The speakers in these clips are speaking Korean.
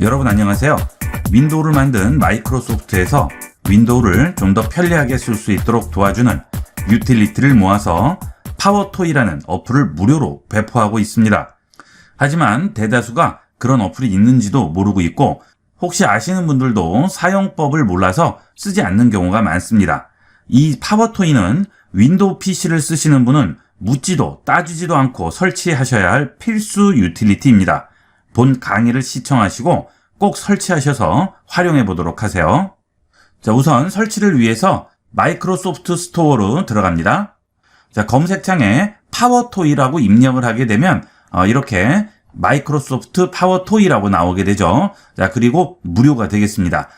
여러분 안녕하세요. 윈도우를 만든 마이크로소프트에서 윈도우를 좀 더 편리하게 쓸 수 있도록 도와주는 유틸리티를 모아서 파워토이라는 어플을 무료로 배포하고 있습니다. 하지만 대다수가 그런 어플이 있는지도 모르고 있고 혹시 아시는 분들도 사용법을 몰라서 쓰지 않는 경우가 많습니다. 이 파워토이는 윈도우 PC를 쓰시는 분은 묻지도 따지지도 않고 설치하셔야 할 필수 유틸리티입니다. 본 강의를 시청하시고 꼭 설치하셔서 활용해 보도록 하세요. 자, 우선 설치를 위해서 마이크로소프트 스토어로 들어갑니다. 자, 검색창에 파워토이라고 입력을 하게 되면 이렇게 마이크로소프트 파워토이라고 나오게 되죠. 자, 그리고 무료가 되겠습니다.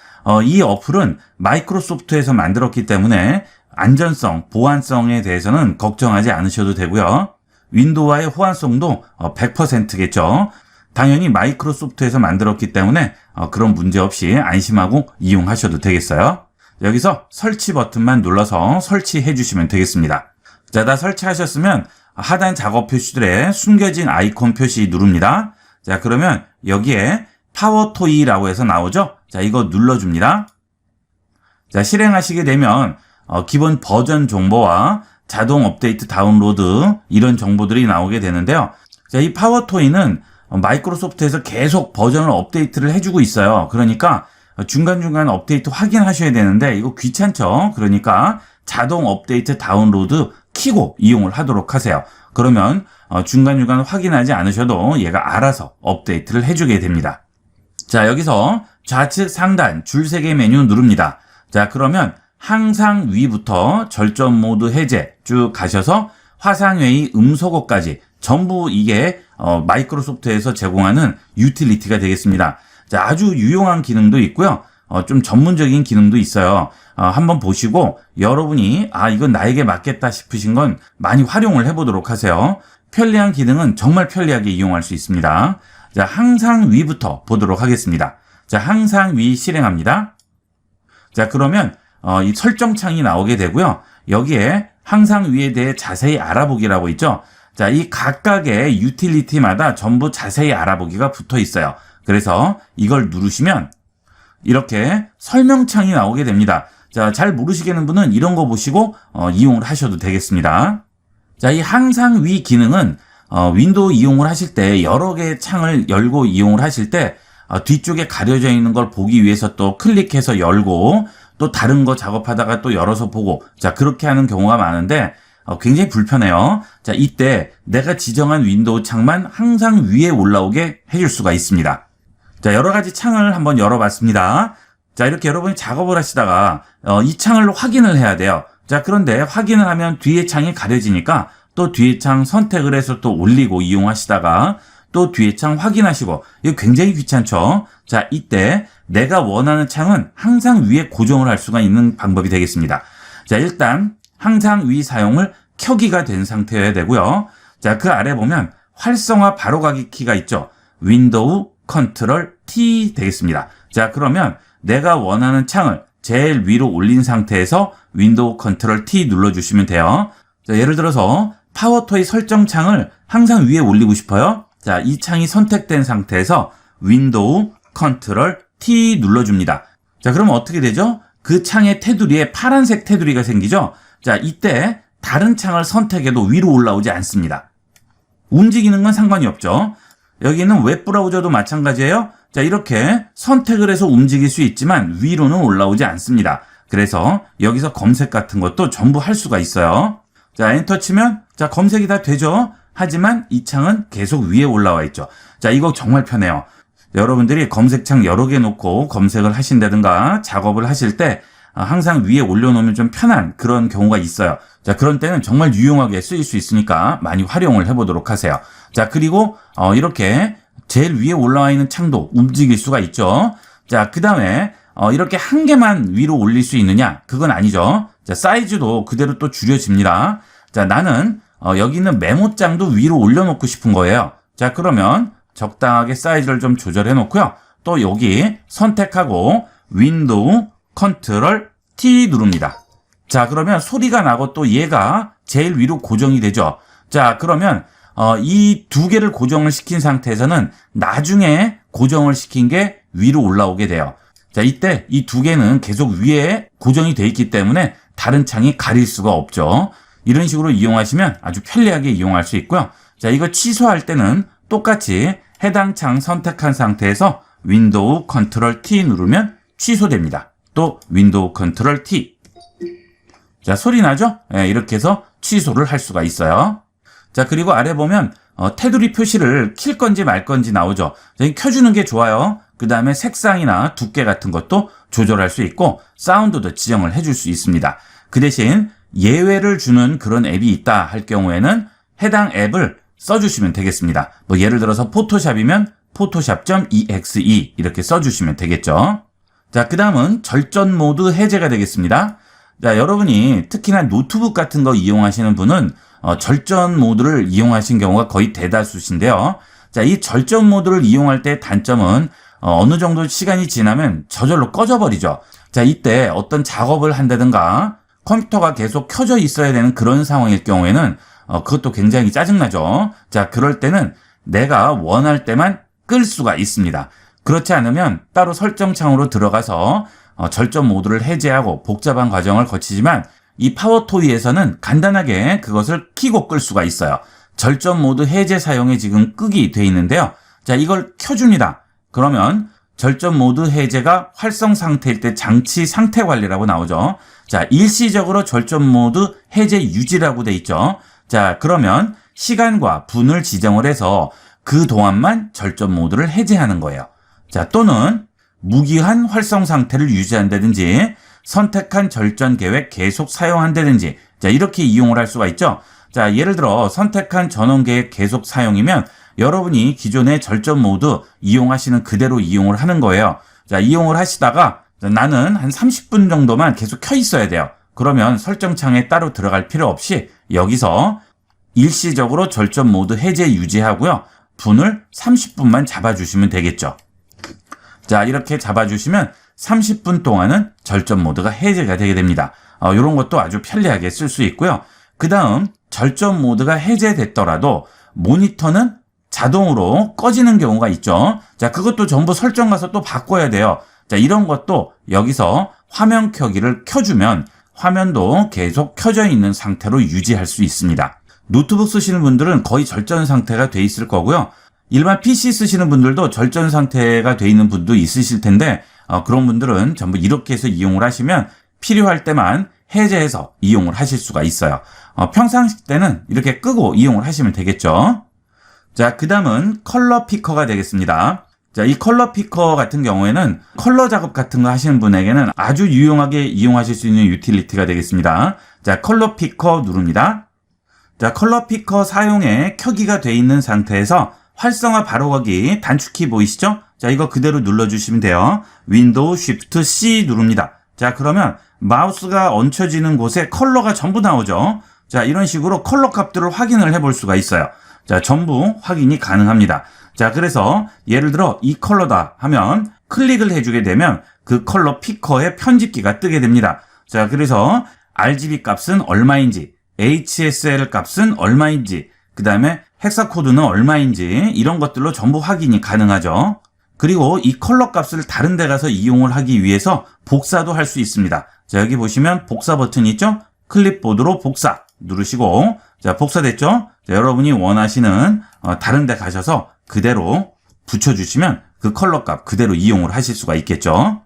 이 어플은 마이크로소프트에서 만들었기 때문에 안전성, 보안성에 대해서는 걱정하지 않으셔도 되고요. 윈도우와의 호환성도 100%겠죠. 당연히 마이크로소프트에서 만들었기 때문에 그런 문제 없이 안심하고 이용하셔도 되겠어요. 여기서 설치 버튼만 눌러서 설치해 주시면 되겠습니다. 자, 다 설치하셨으면 하단 작업 표시들에 숨겨진 아이콘 표시 누릅니다. 자, 그러면 여기에 파워토이라고 해서 나오죠? 자, 이거 눌러줍니다. 자, 실행하시게 되면 기본 버전 정보와 자동 업데이트 다운로드 이런 정보들이 나오게 되는데요. 자, 이 파워토이는 마이크로소프트에서 계속 버전을 업데이트를 해주고 있어요. 그러니까 중간중간 업데이트 확인하셔야 되는데 이거 귀찮죠? 그러니까 자동 업데이트 다운로드 키고 이용을 하도록 하세요. 그러면 중간중간 확인하지 않으셔도 얘가 알아서 업데이트를 해주게 됩니다. 자, 여기서 좌측 상단 줄 3개 메뉴 누릅니다. 자, 그러면 항상 위부터 절전 모드 해제 쭉 가셔서 화상회의 음소거까지 전부 이게 마이크로소프트에서 제공하는 유틸리티가 되겠습니다. 자, 아주 유용한 기능도 있고요. 좀 전문적인 기능도 있어요. 한번 보시고 여러분이 이건 나에게 맞겠다 싶으신 건 많이 활용을 해보도록 하세요. 편리한 기능은 정말 편리하게 이용할 수 있습니다. 자, 항상 위부터 보도록 하겠습니다. 자, 항상 위 실행합니다. 자, 그러면 이 설정창이 나오게 되고요. 여기에 항상 위에 대해 자세히 알아보기라고 있죠. 자, 이 각각의 유틸리티마다 전부 자세히 알아보기가 붙어 있어요. 그래서 이걸 누르시면 이렇게 설명창이 나오게 됩니다. 자, 잘 모르시겠는 분은 이런 거 보시고 이용을 하셔도 되겠습니다. 자, 이 항상 위 기능은 윈도우 이용을 하실 때 여러 개의 창을 열고 이용을 하실 때 뒤쪽에 가려져 있는 걸 보기 위해서 또 클릭해서 열고 또 다른 거 작업하다가 또 열어서 보고 자, 그렇게 하는 경우가 많은데 굉장히 불편해요. 자, 이때 내가 지정한 윈도우 창만 항상 위에 올라오게 해줄 수가 있습니다. 자, 여러 가지 창을 한번 열어봤습니다. 자, 이렇게 여러분이 작업을 하시다가 이 창을 확인을 해야 돼요. 자, 그런데 확인을 하면 뒤에 창이 가려지니까 또 뒤에 창 선택을 해서 또 올리고 이용하시다가 또 뒤에 창 확인하시고 이거 굉장히 귀찮죠. 자, 이때 내가 원하는 창은 항상 위에 고정을 할 수가 있는 방법이 되겠습니다. 자, 일단 항상 위 사용을 켜기가 된 상태여야 되고요. 자, 그 아래 보면 활성화 바로가기 키가 있죠. 윈도우 컨트롤 T 되겠습니다. 자, 그러면 내가 원하는 창을 제일 위로 올린 상태에서 윈도우 컨트롤 T 눌러주시면 돼요. 자, 예를 들어서 파워토이 설정 창을 항상 위에 올리고 싶어요. 자, 이 창이 선택된 상태에서 윈도우 컨트롤 T 눌러줍니다. 자, 그러면 어떻게 되죠? 그 창의 테두리에 파란색 테두리가 생기죠? 자, 이때 다른 창을 선택해도 위로 올라오지 않습니다. 움직이는 건 상관이 없죠. 여기는 웹브라우저도 마찬가지예요. 자, 이렇게 선택을 해서 움직일 수 있지만 위로는 올라오지 않습니다. 그래서 여기서 검색 같은 것도 전부 할 수가 있어요. 자, 엔터 치면 자, 검색이 다 되죠. 하지만 이 창은 계속 위에 올라와 있죠. 자, 이거 정말 편해요. 여러분들이 검색창 여러 개 놓고 검색을 하신다든가 작업을 하실 때 항상 위에 올려놓으면 좀 편한 그런 경우가 있어요. 자, 그런 때는 정말 유용하게 쓰일 수 있으니까 많이 활용을 해보도록 하세요. 자, 그리고 이렇게 제일 위에 올라와 있는 창도 움직일 수가 있죠. 자, 그 다음에 이렇게 한 개만 위로 올릴 수 있느냐? 그건 아니죠. 자, 사이즈도 그대로 또 줄여집니다. 자, 나는 여기 있는 메모장도 위로 올려놓고 싶은 거예요. 자, 그러면 적당하게 사이즈를 좀 조절해 놓고요. 또 여기 선택하고 윈도우 컨트롤 T 누릅니다. 자, 그러면 소리가 나고 또 얘가 제일 위로 고정이 되죠. 자, 그러면 이 두 개를 고정을 시킨 상태에서는 나중에 고정을 시킨 게 위로 올라오게 돼요. 자, 이때 이 두 개는 계속 위에 고정이 돼 있기 때문에 다른 창이 가릴 수가 없죠. 이런 식으로 이용하시면 아주 편리하게 이용할 수 있고요. 자, 이거 취소할 때는 똑같이 해당 창 선택한 상태에서 윈도우 컨트롤 T 누르면 취소됩니다. 또 윈도우 컨트롤 T. 자, 소리 나죠? 네, 이렇게 해서 취소를 할 수가 있어요. 자, 그리고 아래 보면 테두리 표시를 킬 건지 말 건지 나오죠. 자, 켜주는 게 좋아요. 그 다음에 색상이나 두께 같은 것도 조절할 수 있고 사운드도 지정을 해줄 수 있습니다. 그 대신 예외를 주는 그런 앱이 있다 할 경우에는 해당 앱을 써주시면 되겠습니다. 뭐 예를 들어서 포토샵이면 photoshop.exe 이렇게 써주시면 되겠죠. 자, 그 다음은 절전 모드 해제가 되겠습니다. 자, 여러분이 특히나 노트북 같은 거 이용하시는 분은 절전 모드를 이용하신 경우가 거의 대다수신데요. 자, 이 절전 모드를 이용할 때 단점은 어느 정도 시간이 지나면 저절로 꺼져버리죠. 자, 이때 어떤 작업을 한다든가 컴퓨터가 계속 켜져 있어야 되는 그런 상황일 경우에는 그것도 굉장히 짜증나죠. 자, 그럴 때는 내가 원할 때만 끌 수가 있습니다. 그렇지 않으면 따로 설정창으로 들어가서 절전 모드를 해제하고 복잡한 과정을 거치지만 이 파워토이에서는 간단하게 그것을 켜고 끌 수가 있어요. 절전 모드 해제 사용에 지금 끄기 돼 있는데요. 자, 이걸 켜줍니다. 그러면 절전 모드 해제가 활성 상태일 때 장치 상태 관리라고 나오죠. 자, 일시적으로 절전 모드 해제 유지라고 돼 있죠. 자, 그러면 시간과 분을 지정을 해서 그 동안만 절전 모드를 해제하는 거예요. 자, 또는 무기한 활성 상태를 유지한다든지 선택한 절전 계획 계속 사용한다든지 자, 이렇게 이용을 할 수가 있죠. 자, 예를 들어 선택한 전원 계획 계속 사용이면 여러분이 기존의 절전 모드 이용하시는 그대로 이용을 하는 거예요. 자, 이용을 하시다가 나는 한 30분 정도만 계속 켜 있어야 돼요. 그러면 설정창에 따로 들어갈 필요 없이 여기서 일시적으로 절전 모드 해제 유지하고요. 분을 30분만 잡아주시면 되겠죠. 자, 이렇게 잡아주시면 30분 동안은 절전 모드가 해제가 되게 됩니다. 이런 것도 아주 편리하게 쓸 수 있고요. 그 다음 절전 모드가 해제됐더라도 모니터는 자동으로 꺼지는 경우가 있죠. 자, 그것도 전부 설정 가서 또 바꿔야 돼요. 자, 이런 것도 여기서 화면 켜기를 켜주면 화면도 계속 켜져 있는 상태로 유지할 수 있습니다. 노트북 쓰시는 분들은 거의 절전 상태가 돼 있을 거고요. 일반 PC 쓰시는 분들도 절전 상태가 돼 있는 분도 있으실 텐데 그런 분들은 전부 이렇게 해서 이용을 하시면 필요할 때만 해제해서 이용을 하실 수가 있어요. 평상시 때는 이렇게 끄고 이용을 하시면 되겠죠. 자, 그 다음은 컬러 피커가 되겠습니다. 자, 이 컬러 피커 같은 경우에는 컬러 작업 같은 거 하시는 분에게는 아주 유용하게 이용하실 수 있는 유틸리티가 되겠습니다. 자, 컬러 피커 누릅니다. 자, 컬러 피커 사용에 켜기가 돼 있는 상태에서 활성화 바로 가기 단축키 보이시죠? 자, 이거 그대로 눌러주시면 돼요. 윈도우 쉬프트 C 누릅니다. 자, 그러면 마우스가 얹혀지는 곳에 컬러가 전부 나오죠. 자, 이런 식으로 컬러 값들을 확인을 해볼 수가 있어요. 자, 전부 확인이 가능합니다. 자, 그래서 예를 들어 이 컬러다 하면 클릭을 해주게 되면 그 컬러 피커의 편집기가 뜨게 됩니다. 자, 그래서 RGB 값은 얼마인지, HSL 값은 얼마인지, 그 다음에 헥사 코드는 얼마인지 이런 것들로 전부 확인이 가능하죠. 그리고 이 컬러 값을 다른 데 가서 이용을 하기 위해서 복사도 할 수 있습니다. 자, 여기 보시면 복사 버튼이 있죠? 클립보드로 복사 누르시고, 자, 복사됐죠? 자, 여러분이 원하시는 다른 데 가셔서 그대로 붙여주시면 그 컬러 값 그대로 이용을 하실 수가 있겠죠.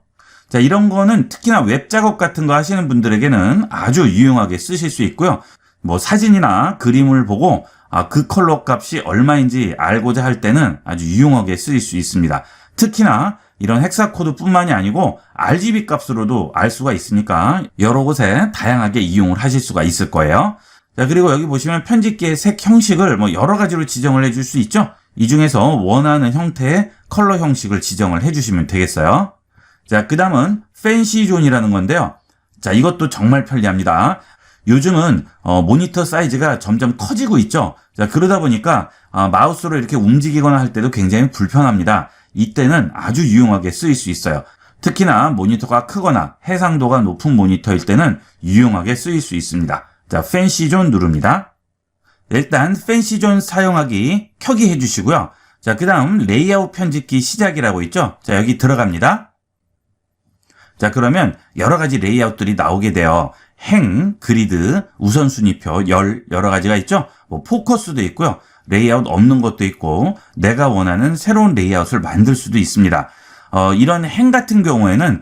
자, 이런 거는 특히나 웹 작업 같은 거 하시는 분들에게는 아주 유용하게 쓰실 수 있고요. 뭐 사진이나 그림을 보고 그 컬러 값이 얼마인지 알고자 할 때는 아주 유용하게 쓰일 수 있습니다. 특히나 이런 헥사 코드 뿐만이 아니고 RGB 값으로도 알 수가 있으니까 여러 곳에 다양하게 이용을 하실 수가 있을 거예요. 자, 그리고 여기 보시면 편집기의 색 형식을 뭐 여러 가지로 지정을 해줄 수 있죠. 이 중에서 원하는 형태의 컬러 형식을 지정을 해주시면 되겠어요. 자, 그 다음은 팬시 존이라는 건데요. 자, 이것도 정말 편리합니다. 요즘은 모니터 사이즈가 점점 커지고 있죠. 자, 그러다 보니까 마우스로 이렇게 움직이거나 할 때도 굉장히 불편합니다. 이때는 아주 유용하게 쓰일 수 있어요. 특히나 모니터가 크거나 해상도가 높은 모니터일 때는 유용하게 쓰일 수 있습니다. 자, 팬시 존 누릅니다. 일단 팬시 존 사용하기 켜기 해주시고요. 자, 그 다음 레이아웃 편집기 시작이라고 있죠. 자, 여기 들어갑니다. 자, 그러면 여러 가지 레이아웃들이 나오게 돼요. 행, 그리드, 우선순위표, 여러 가지가 있죠. 뭐 포커스도 있고요. 레이아웃 없는 것도 있고 내가 원하는 새로운 레이아웃을 만들 수도 있습니다. 이런 행 같은 경우에는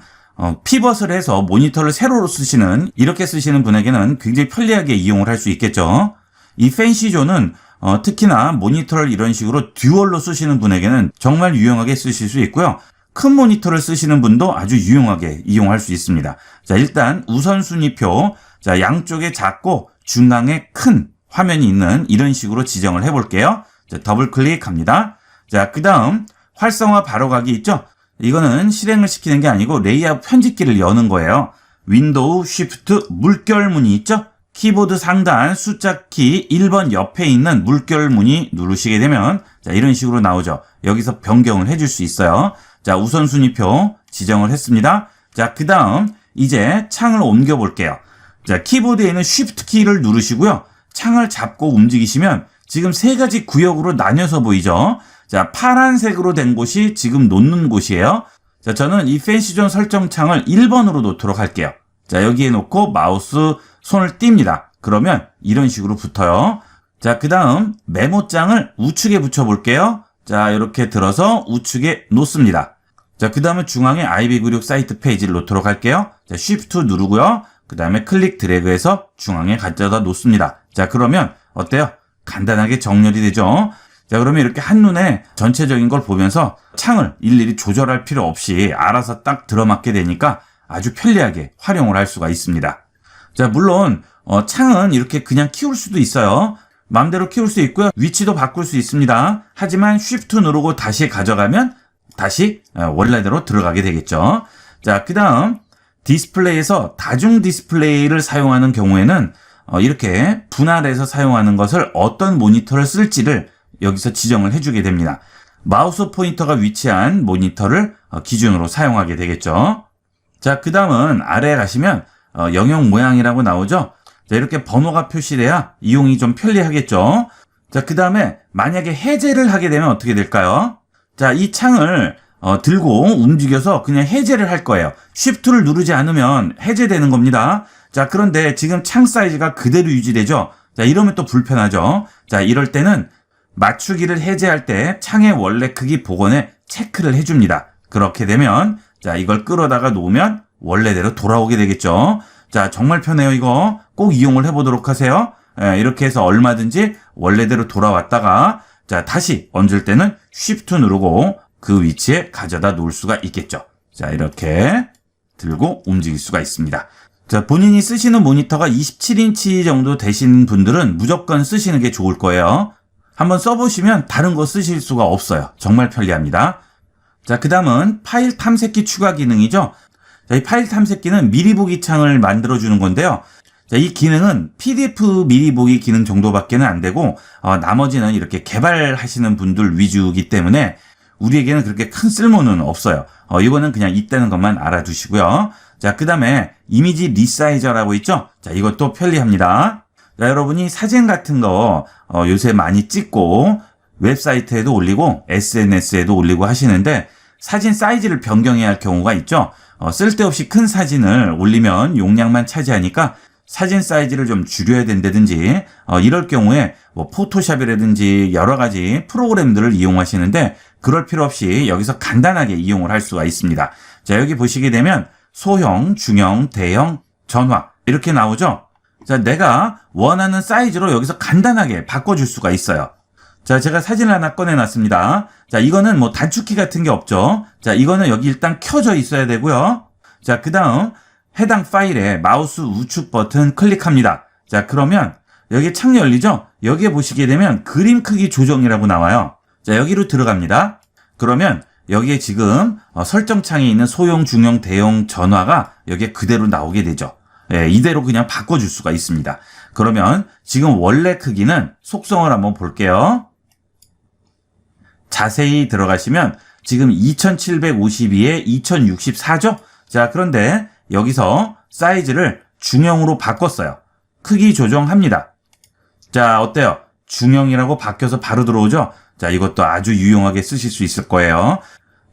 피벗을 해서 모니터를 세로로 쓰시는, 이렇게 쓰시는 분에게는 굉장히 편리하게 이용을 할 수 있겠죠. 이 펜시존은 특히나 모니터를 이런 식으로 듀얼로 쓰시는 분에게는 정말 유용하게 쓰실 수 있고요. 큰 모니터를 쓰시는 분도 아주 유용하게 이용할 수 있습니다. 자, 일단 우선순위표, 자, 양쪽에 작고 중앙에 큰 화면이 있는 이런 식으로 지정을 해볼게요. 자, 더블 클릭합니다. 자, 그 다음 활성화 바로가기 있죠? 이거는 실행을 시키는 게 아니고 레이아웃 편집기를 여는 거예요. 윈도우 쉬프트 물결무늬 있죠? 키보드 상단 숫자 키 1번 옆에 있는 물결무늬 누르시게 되면 자, 이런 식으로 나오죠. 여기서 변경을 해줄 수 있어요. 자, 우선순위표 지정을 했습니다. 자, 그 다음 이제 창을 옮겨 볼게요. 자, 키보드에 있는 쉬프트 키를 누르시고요. 창을 잡고 움직이시면 지금 세 가지 구역으로 나뉘어서 보이죠? 자, 파란색으로 된 곳이 지금 놓는 곳이에요. 자, 저는 이 펜시존 설정 창을 1번으로 놓도록 할게요. 자, 여기에 놓고 마우스 손을 띕니다. 그러면 이런 식으로 붙어요. 자, 그 다음 메모장을 우측에 붙여볼게요. 자, 이렇게 들어서 우측에 놓습니다. 자, 그 다음에 중앙에 아이비그룹 사이트 페이지를 놓도록 할게요. 자, 쉬프트 누르고요. 그 다음에 클릭 드래그해서 중앙에 가져다 놓습니다. 자, 그러면 어때요? 간단하게 정렬이 되죠? 자, 그러면 이렇게 한눈에 전체적인 걸 보면서 창을 일일이 조절할 필요 없이 알아서 딱 들어맞게 되니까 아주 편리하게 활용을 할 수가 있습니다. 자, 물론 창은 이렇게 그냥 키울 수도 있어요. 마음대로 키울 수 있고요. 위치도 바꿀 수 있습니다. 하지만 Shift 누르고 다시 가져가면 다시 원래대로 들어가게 되겠죠. 자, 그 다음 디스플레이에서 다중 디스플레이를 사용하는 경우에는 이렇게 분할해서 사용하는 것을 어떤 모니터를 쓸지를 여기서 지정을 해주게 됩니다. 마우스 포인터가 위치한 모니터를 기준으로 사용하게 되겠죠. 자, 그 다음은 아래에 가시면 영역 모양이라고 나오죠. 자, 이렇게 번호가 표시돼야 이용이 좀 편리하겠죠. 자, 그 다음에 만약에 해제를 하게 되면 어떻게 될까요? 자, 이 창을 들고 움직여서 그냥 해제를 할 거예요. Shift를 누르지 않으면 해제되는 겁니다. 자, 그런데 지금 창 사이즈가 그대로 유지되죠. 자, 이러면 또 불편하죠. 자, 이럴 때는 맞추기를 해제할 때 창의 원래 크기 복원에 체크를 해줍니다. 그렇게 되면 자, 이걸 끌어다가 놓으면 원래대로 돌아오게 되겠죠. 자, 정말 편해요. 이거 꼭 이용을 해보도록 하세요. 이렇게 해서 얼마든지 원래대로 돌아왔다가 자, 다시 얹을 때는 Shift 누르고 그 위치에 가져다 놓을 수가 있겠죠. 자, 이렇게 들고 움직일 수가 있습니다. 자, 본인이 쓰시는 모니터가 27인치 정도 되시는 분들은 무조건 쓰시는 게 좋을 거예요. 한번 써보시면 다른 거 쓰실 수가 없어요. 정말 편리합니다. 자, 그 다음은 파일 탐색기 추가 기능이죠. 자, 이 파일 탐색기는 미리 보기 창을 만들어주는 건데요. 자, 이 기능은 PDF 미리 보기 기능 정도밖에는 안 되고, 나머지는 이렇게 개발하시는 분들 위주이기 때문에 우리에게는 그렇게 큰 쓸모는 없어요. 이거는 그냥 있다는 것만 알아두시고요. 자, 그 다음에 이미지 리사이저라고 있죠? 자, 이것도 편리합니다. 자, 여러분이 사진 같은 거 요새 많이 찍고 웹사이트에도 올리고 SNS에도 올리고 하시는데 사진 사이즈를 변경해야 할 경우가 있죠. 쓸데없이 큰 사진을 올리면 용량만 차지하니까 사진 사이즈를 좀 줄여야 된다든지 이럴 경우에 뭐 포토샵이라든지 여러 가지 프로그램들을 이용하시는데 그럴 필요 없이 여기서 간단하게 이용을 할 수가 있습니다. 자, 여기 보시게 되면 소형, 중형, 대형, 전화 이렇게 나오죠. 자, 내가 원하는 사이즈로 여기서 간단하게 바꿔줄 수가 있어요. 자, 제가 사진을 하나 꺼내놨습니다. 자, 이거는 뭐 단축키 같은 게 없죠. 자, 이거는 여기 일단 켜져 있어야 되고요. 자, 그 다음 해당 파일에 마우스 우측 버튼 클릭합니다. 자, 그러면 여기 창 열리죠? 여기에 보시게 되면 그림 크기 조정이라고 나와요. 자, 여기로 들어갑니다. 그러면 여기에 지금 설정창에 있는 소형, 중형, 대형 전화가 여기에 그대로 나오게 되죠. 예, 이대로 그냥 바꿔줄 수가 있습니다. 그러면 지금 원래 크기는 속성을 한번 볼게요. 자세히 들어가시면 지금 2752에 2064죠? 자, 그런데 여기서 사이즈를 중형으로 바꿨어요. 크기 조정합니다. 자, 어때요? 중형이라고 바뀌어서 바로 들어오죠? 자, 이것도 아주 유용하게 쓰실 수 있을 거예요.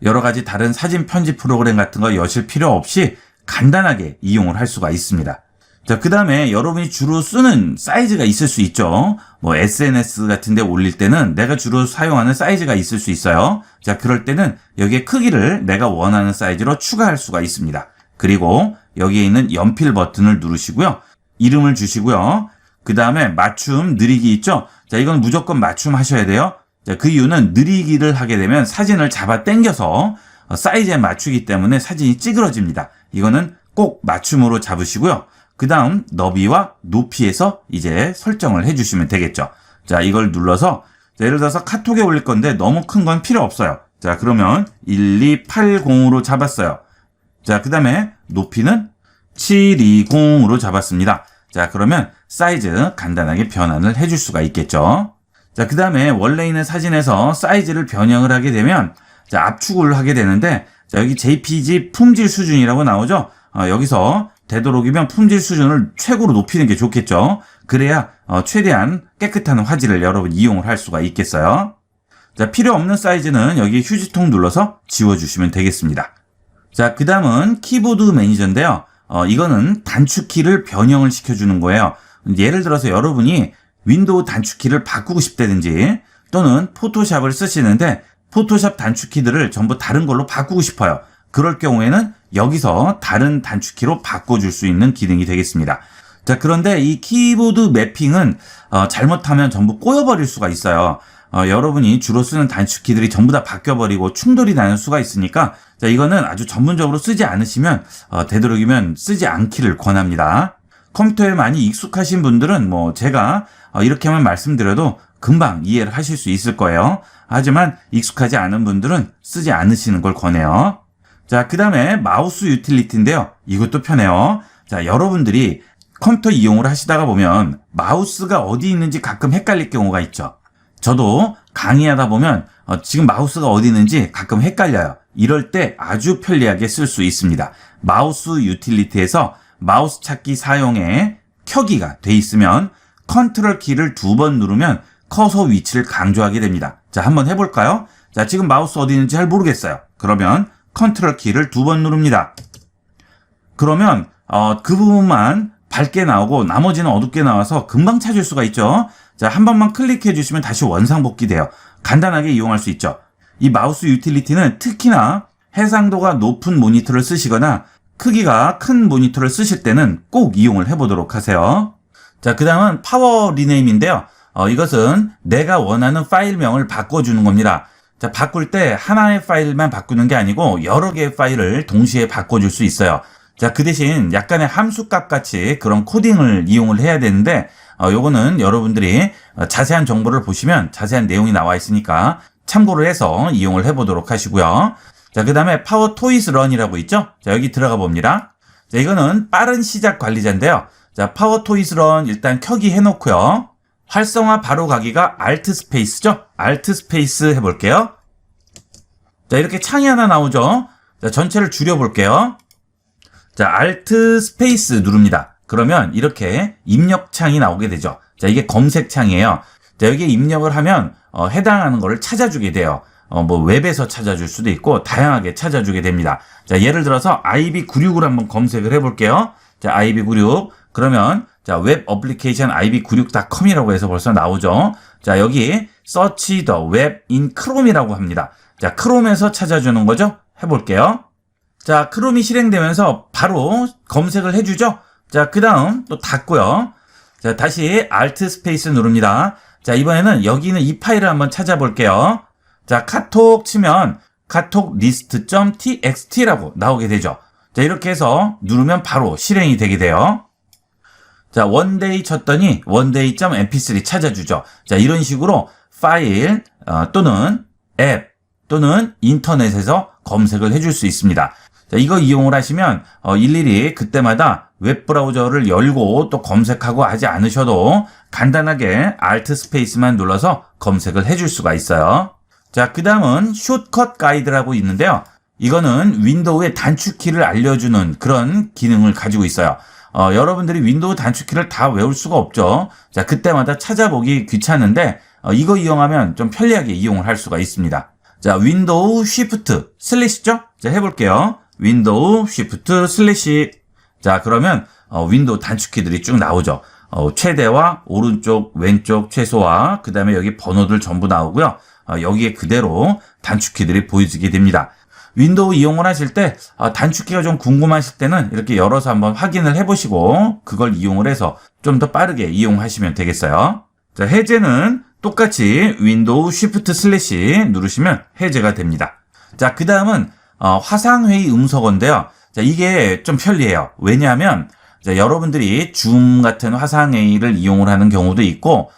여러 가지 다른 사진 편집 프로그램 같은 거 여실 필요 없이 간단하게 이용을 할 수가 있습니다. 자, 그 다음에 여러분이 주로 쓰는 사이즈가 있을 수 있죠. 뭐 SNS 같은 데 올릴 때는 내가 주로 사용하는 사이즈가 있을 수 있어요. 자, 그럴 때는 여기에 크기를 내가 원하는 사이즈로 추가할 수가 있습니다. 그리고 여기에 있는 연필 버튼을 누르시고요. 이름을 주시고요. 그 다음에 맞춤 느리기 있죠. 자, 이건 무조건 맞춤 하셔야 돼요. 자, 그 이유는 느리기를 하게 되면 사진을 잡아 당겨서 사이즈에 맞추기 때문에 사진이 찌그러집니다. 이거는 꼭 맞춤으로 잡으시고요. 그 다음 너비와 높이에서 이제 설정을 해주시면 되겠죠. 자, 이걸 눌러서 예를 들어서 카톡에 올릴 건데 너무 큰 건 필요 없어요. 자, 그러면 1280으로 잡았어요. 자, 그 다음에 높이는 720으로 잡았습니다. 자, 그러면 사이즈 간단하게 변환을 해줄 수가 있겠죠. 자, 그 다음에 원래 있는 사진에서 사이즈를 변형을 하게 되면 자, 압축을 하게 되는데 자, 여기 JPG 품질 수준이라고 나오죠. 여기서 되도록이면 품질 수준을 최고로 높이는 게 좋겠죠. 그래야 최대한 깨끗한 화질을 여러분 이용을 할 수가 있겠어요. 자, 필요 없는 사이즈는 여기 휴지통 눌러서 지워주시면 되겠습니다. 자, 그 다음은 키보드 매니저인데요. 이거는 단축키를 변형을 시켜주는 거예요. 예를 들어서 여러분이 윈도우 단축키를 바꾸고 싶다든지 또는 포토샵을 쓰시는데 포토샵 단축키들을 전부 다른 걸로 바꾸고 싶어요. 그럴 경우에는 여기서 다른 단축키로 바꿔줄 수 있는 기능이 되겠습니다. 자, 그런데 이 키보드 매핑은 잘못하면 전부 꼬여버릴 수가 있어요. 여러분이 주로 쓰는 단축키들이 전부 다 바뀌어버리고 충돌이 나는 수가 있으니까 자, 이거는 아주 전문적으로 쓰지 않으시면 되도록이면 쓰지 않기를 권합니다. 컴퓨터에 많이 익숙하신 분들은 뭐 제가 이렇게만 말씀드려도 금방 이해를 하실 수 있을 거예요. 하지만 익숙하지 않은 분들은 쓰지 않으시는 걸 권해요. 자, 그 다음에 마우스 유틸리티인데요. 이것도 편해요. 자, 여러분들이 컴퓨터 이용을 하시다가 보면 마우스가 어디 있는지 가끔 헷갈릴 경우가 있죠. 저도 강의하다 보면 지금 마우스가 어디 있는지 가끔 헷갈려요. 이럴 때 아주 편리하게 쓸 수 있습니다. 마우스 유틸리티에서 마우스 찾기 사용에 켜기가 돼 있으면 컨트롤 키를 2번 누르면 커서 위치를 강조하게 됩니다. 자, 한번 해볼까요? 자, 지금 마우스 어디 있는지 잘 모르겠어요. 그러면 컨트롤 키를 2번 누릅니다. 그러면 그 부분만 밝게 나오고 나머지는 어둡게 나와서 금방 찾을 수가 있죠. 자, 한 번만 클릭해 주시면 다시 원상복귀 돼요. 간단하게 이용할 수 있죠. 이 마우스 유틸리티는 특히나 해상도가 높은 모니터를 쓰시거나 크기가 큰 모니터를 쓰실 때는 꼭 이용을 해보도록 하세요. 자, 그 다음은 파워 리네임인데요. 이것은 내가 원하는 파일명을 바꿔주는 겁니다. 자, 바꿀 때 하나의 파일만 바꾸는 게 아니고 여러 개의 파일을 동시에 바꿔줄 수 있어요. 자, 그 대신 약간의 함수값 같이 그런 코딩을 이용을 해야 되는데 요거는 여러분들이 자세한 정보를 보시면 자세한 내용이 나와 있으니까 참고를 해서 이용을 해보도록 하시고요. 자, 그 다음에 파워 토이스 런이라고 있죠? 자, 여기 들어가 봅니다. 자, 이거는 빠른 시작 관리자인데요. 자, 파워 토이스 런 일단 켜기 해놓고요. 활성화 바로 가기가 Alt 스페이스죠? Alt 스페이스 해볼게요. 자, 이렇게 창이 하나 나오죠? 자, 전체를 줄여볼게요. 자, Alt 스페이스 누릅니다. 그러면 이렇게 입력 창이 나오게 되죠. 자, 이게 검색 창이에요. 자, 여기에 입력을 하면 해당하는 거를 찾아주게 돼요. 뭐 웹에서 찾아줄 수도 있고 다양하게 찾아주게 됩니다. 자, 예를 들어서 IB96을 한번 검색을 해볼게요. 자, IB96 그러면 자, 웹 어플리케이션 ib96.com이라고 해서 벌써 나오죠. 자, 여기 search the web in chrome이라고 합니다. 자, 크롬에서 찾아주는 거죠. 해볼게요. 자, 크롬이 실행되면서 바로 검색을 해주죠. 자, 그 다음 또 닫고요. 자, 다시 Alt 스페이스 누릅니다. 자, 이번에는 여기 있는 이 파일을 한번 찾아볼게요. 자, 카톡 치면 카톡 list.txt라고 나오게 되죠. 자, 이렇게 해서 누르면 바로 실행이 되게 돼요. 자, 원데이 쳤더니 원데이.mp3 찾아주죠. 자, 이런 식으로 파일 또는 앱 또는 인터넷에서 검색을 해줄 수 있습니다. 자, 이거 이용을 하시면 일일이 그때마다 웹브라우저를 열고 또 검색하고 하지 않으셔도 간단하게 Alt 스페이스만 눌러서 검색을 해줄 수가 있어요. 자, 그 다음은 숏컷 가이드라고 있는데요. 이거는 윈도우의 단축키를 알려주는 그런 기능을 가지고 있어요. 여러분들이 윈도우 단축키를 다 외울 수가 없죠. 자, 그때마다 찾아보기 귀찮은데 이거 이용하면 좀 편리하게 이용을 할 수가 있습니다. 자, 윈도우 쉬프트 슬래시죠? 자, 해볼게요. 윈도우 쉬프트 슬래시. 자, 그러면 윈도우 단축키들이 쭉 나오죠. 최대와 오른쪽, 왼쪽 최소화, 그 다음에 여기 번호들 전부 나오고요. 여기에 그대로 단축키들이 보여지게 됩니다. 윈도우 이용을 하실 때 단축키가 좀 궁금하실 때는 이렇게 열어서 한번 확인을 해보시고 그걸 이용을 해서 좀 더 빠르게 이용하시면 되겠어요. 자, 해제는 똑같이 윈도우 쉬프트 슬래시 누르시면 해제가 됩니다. 자, 그 다음은 화상회의 음성어인데요. 자, 이게 좀 편리해요. 왜냐하면 자, 여러분들이 줌 같은 화상회의를 이용을 하는 경우도 있고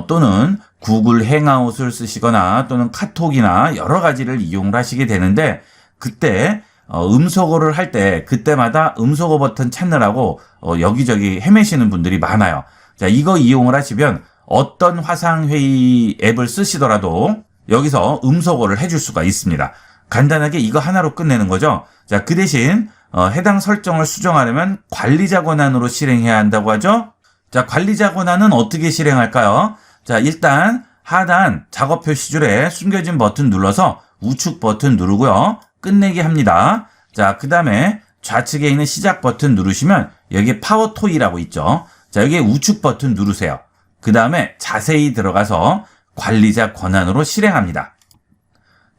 또는 구글 행아웃을 쓰시거나 또는 카톡이나 여러 가지를 이용을 하시게 되는데 그때 음성어를 할 때 그때마다 음성어 버튼 찾느라고 여기저기 헤매시는 분들이 많아요. 자, 이거 이용을 하시면 어떤 화상회의 앱을 쓰시더라도 여기서 음성어를 해줄 수가 있습니다. 간단하게 이거 하나로 끝내는 거죠. 자, 그 대신 해당 설정을 수정하려면 관리자 권한으로 실행해야 한다고 하죠. 자, 관리자 권한은 어떻게 실행할까요? 자, 일단 하단 작업 표시줄에 숨겨진 버튼 눌러서 우측 버튼 누르고요. 끝내기 합니다. 자, 그 다음에 좌측에 있는 시작 버튼 누르시면 여기 파워토이라고 있죠. 자, 여기에 우측 버튼 누르세요. 그 다음에 자세히 들어가서 관리자 권한으로 실행합니다.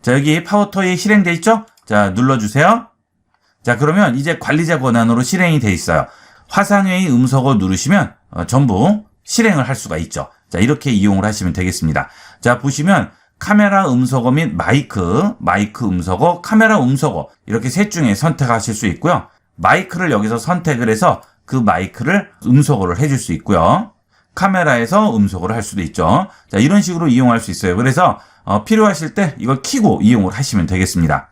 자, 여기 파워토이 실행돼 있죠? 자, 눌러주세요. 자, 그러면 이제 관리자 권한으로 실행이 돼 있어요. 화상회의 음성어 누르시면 전부 실행을 할 수가 있죠. 자, 이렇게 이용을 하시면 되겠습니다. 자, 보시면 카메라 음성어 및 마이크 음성어, 카메라 음성어 이렇게 셋 중에 선택하실 수 있고요. 마이크를 여기서 선택을 해서 그 마이크를 음성어를 해줄 수 있고요. 카메라에서 음성어를 할 수도 있죠. 자, 이런 식으로 이용할 수 있어요. 그래서 필요하실 때 이걸 켜고 이용을 하시면 되겠습니다.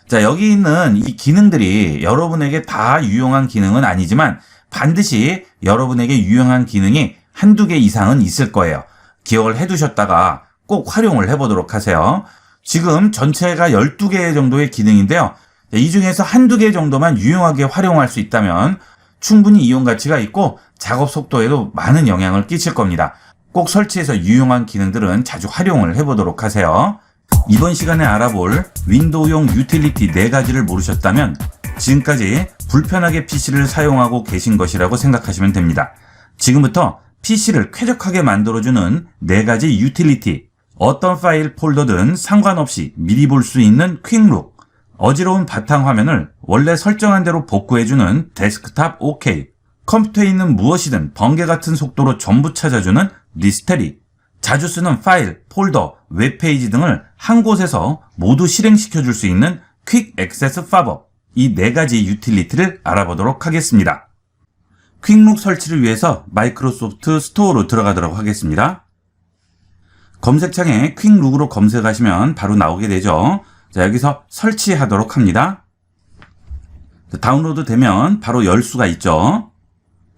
자, 여기 있는 이 기능들이 여러분에게 다 유용한 기능은 아니지만 반드시 여러분에게 유용한 기능이 한두 개 이상은 있을 거예요. 기억을 해두셨다가 꼭 활용을 해보도록 하세요. 지금 전체가 12개 정도의 기능인데요. 이 중에서 한두 개 정도만 유용하게 활용할 수 있다면 충분히 이용 가치가 있고 작업 속도에도 많은 영향을 끼칠 겁니다. 꼭 설치해서 유용한 기능들은 자주 활용을 해보도록 하세요. 이번 시간에 알아볼 윈도우용 유틸리티 4가지를 모르셨다면 지금까지 불편하게 PC를 사용하고 계신 것이라고 생각하시면 됩니다. 지금부터 PC를 쾌적하게 만들어주는 4가지 유틸리티, 어떤 파일 폴더든 상관없이 미리 볼 수 있는 퀵룩, 어지러운 바탕화면을 원래 설정한 대로 복구해주는 데스크탑 OK, 컴퓨터에 있는 무엇이든 번개 같은 속도로 전부 찾아주는 리스테리, 자주 쓰는 파일, 폴더, 웹페이지 등을 한 곳에서 모두 실행시켜줄 수 있는 퀵 액세스 팝업, 이 4가지 유틸리티를 알아보도록 하겠습니다. 퀵룩 설치를 위해서 마이크로소프트 스토어로 들어가도록 하겠습니다. 검색창에 퀵룩으로 검색하시면 바로 나오게 되죠. 자, 여기서 설치하도록 합니다. 다운로드 되면 바로 열 수가 있죠.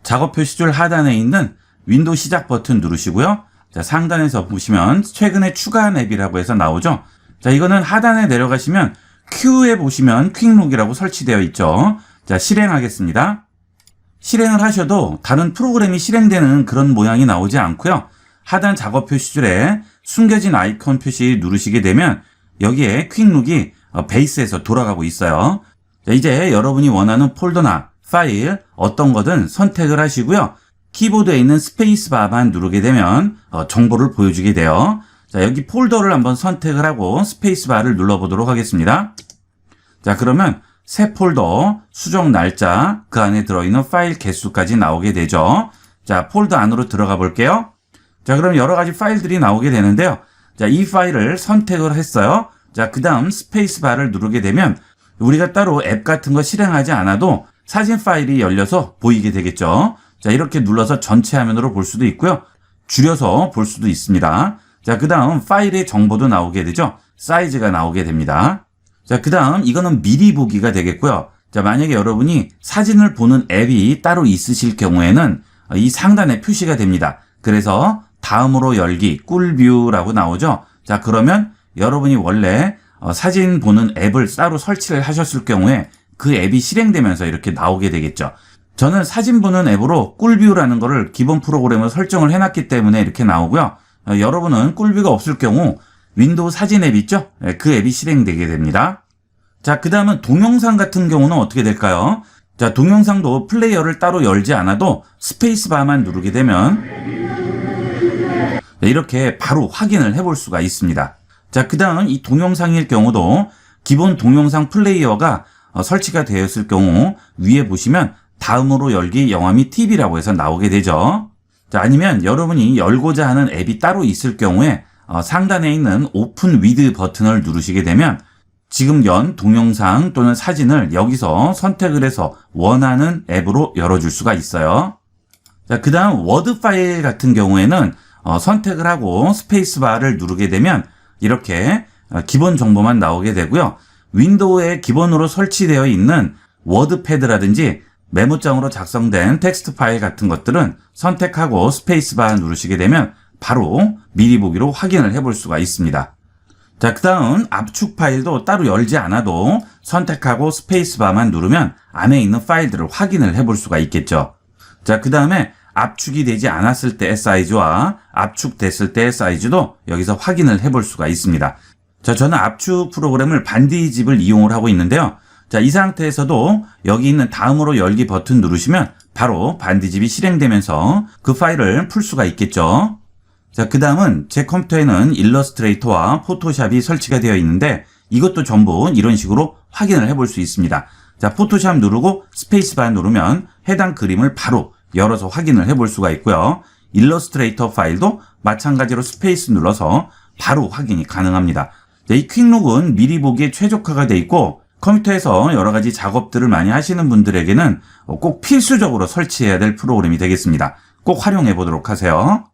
작업 표시줄 하단에 있는 윈도우 시작 버튼 누르시고요. 자, 상단에서 보시면 최근에 추가한 앱이라고 해서 나오죠. 자, 이거는 하단에 내려가시면 Q에 보시면 퀵룩이라고 설치되어 있죠. 자, 실행하겠습니다. 실행을 하셔도 다른 프로그램이 실행되는 그런 모양이 나오지 않고요. 하단 작업 표시줄에 숨겨진 아이콘 표시 누르시게 되면 여기에 퀵룩이 베이스에서 돌아가고 있어요. 자, 이제 여러분이 원하는 폴더나 파일 어떤 거든 선택을 하시고요. 키보드에 있는 스페이스바만 누르게 되면 정보를 보여주게 돼요. 자, 여기 폴더를 한번 선택을 하고 스페이스바를 눌러보도록 하겠습니다. 자, 그러면 새 폴더, 수정 날짜, 그 안에 들어있는 파일 개수까지 나오게 되죠. 자, 폴더 안으로 들어가 볼게요. 자, 그럼 여러 가지 파일들이 나오게 되는데요. 자, 이 파일을 선택을 했어요. 자, 그 다음 스페이스바를 누르게 되면 우리가 따로 앱 같은 거 실행하지 않아도 사진 파일이 열려서 보이게 되겠죠. 자, 이렇게 눌러서 전체 화면으로 볼 수도 있고요. 줄여서 볼 수도 있습니다. 자, 그 다음 파일의 정보도 나오게 되죠. 사이즈가 나오게 됩니다. 자, 그 다음 이거는 미리 보기가 되겠고요. 자, 만약에 여러분이 사진을 보는 앱이 따로 있으실 경우에는 이 상단에 표시가 됩니다. 그래서 다음으로 열기, 꿀뷰라고 나오죠. 자, 그러면 여러분이 원래 사진 보는 앱을 따로 설치를 하셨을 경우에 그 앱이 실행되면서 이렇게 나오게 되겠죠. 저는 사진 보는 앱으로 꿀뷰라는 거를 기본 프로그램으로 설정을 해놨기 때문에 이렇게 나오고요. 여러분은 꿀비가 없을 경우 윈도우 사진 앱 있죠? 그 앱이 실행되게 됩니다. 자, 그 다음은 동영상 같은 경우는 어떻게 될까요? 자, 동영상도 플레이어를 따로 열지 않아도 스페이스바만 누르게 되면 이렇게 바로 확인을 해볼 수가 있습니다. 자, 그 다음 이 동영상일 경우도 기본 동영상 플레이어가 설치가 되었을 경우 위에 보시면 다음으로 열기 영화 및 TV라고 해서 나오게 되죠. 자, 아니면 여러분이 열고자 하는 앱이 따로 있을 경우에 상단에 있는 오픈 위드 버튼을 누르시게 되면 지금 연 동영상 또는 사진을 여기서 선택을 해서 원하는 앱으로 열어줄 수가 있어요. 자, 그 다음 워드 파일 같은 경우에는 선택을 하고 스페이스바를 누르게 되면 이렇게 기본 정보만 나오게 되고요. 윈도우에 기본으로 설치되어 있는 워드패드라든지 메모장으로 작성된 텍스트 파일 같은 것들은 선택하고 스페이스바 누르시게 되면 바로 미리 보기로 확인을 해볼 수가 있습니다. 자, 그 다음 압축 파일도 따로 열지 않아도 선택하고 스페이스바만 누르면 안에 있는 파일들을 확인을 해볼 수가 있겠죠. 자, 그 다음에 압축이 되지 않았을 때의 사이즈와 압축됐을 때의 사이즈도 여기서 확인을 해볼 수가 있습니다. 자, 저는 압축 프로그램을 반디집을 이용을 하고 있는데요. 자, 이 상태에서도 여기 있는 다음으로 열기 버튼 누르시면 바로 반디집이 실행되면서 그 파일을 풀 수가 있겠죠. 자, 그 다음은 제 컴퓨터에는 일러스트레이터와 포토샵이 설치가 되어 있는데 이것도 전부 이런 식으로 확인을 해볼 수 있습니다. 자, 포토샵 누르고 스페이스바 누르면 해당 그림을 바로 열어서 확인을 해볼 수가 있고요. 일러스트레이터 파일도 마찬가지로 스페이스 눌러서 바로 확인이 가능합니다. 자, 이 퀵룩은 미리 보기에 최적화가 되어 있고 컴퓨터에서 여러 가지 작업들을 많이 하시는 분들에게는 꼭 필수적으로 설치해야 될 프로그램이 되겠습니다. 꼭 활용해 보도록 하세요.